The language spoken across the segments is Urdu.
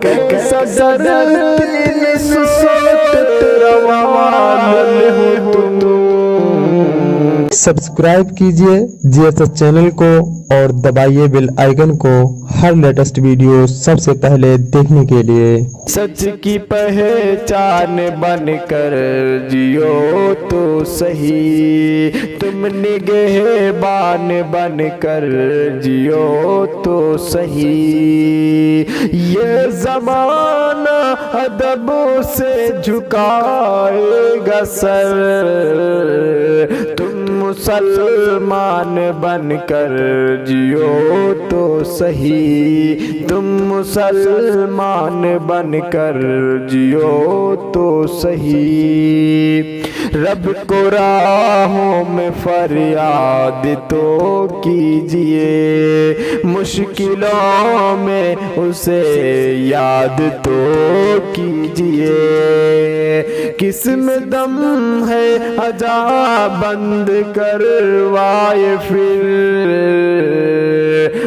کیسا دل سوت روان ہو تم۔ سبسکرائب کیجئے جی ایس ایس چینل کو اور دبائیے بیل آئیکن کو ہر لیٹسٹ ویڈیو سب سے پہلے دیکھنے کے لیے۔ سچ کی پہچان بن کر جیو تو صحیح، تم نگہبان بن کر جیو تو صحیح۔ یہ زمانہ ادب سے جھکائے گا سر، تم مسلمان بن کر جیو تو صحیح، تم مسلمان بن کر جیو تو صحیح۔ رب کو راہوں میں فریاد تو کیجئے، مشکلوں میں اسے یاد تو کیجئے۔ کس میں دم ہے عجا بند کروائے پھر،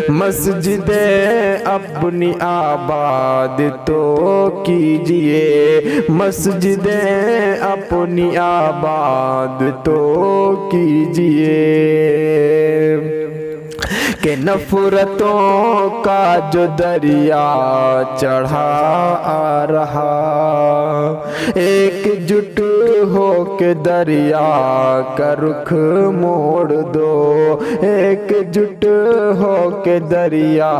مسجدیں اپنی آباد تو کیجئے، مسجدیں اپنی آباد تو کیجئے۔ کہ نفرتوں کا جو دریا چڑھا آ رہا، ایک جٹ ہو کے دریا کا رخ موڑ دو، ایک جٹ ہو کے دریا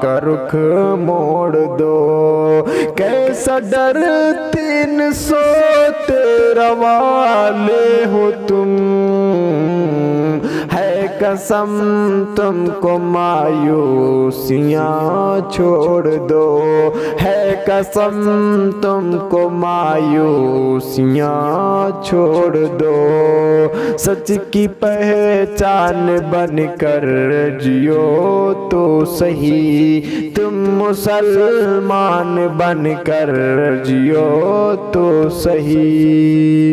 کا رخ موڑ دو۔ کیسا ڈر تین سوت روالے ہو تم، ہے قسم تم کو مایوسیاں چھوڑ دو، ہے قسم تم کو مایوسیاں چھوڑ دو۔ سچ کی پہچان بن کر جیو تو صحیح، تم مسلمان بن کر جیو تو صحیح۔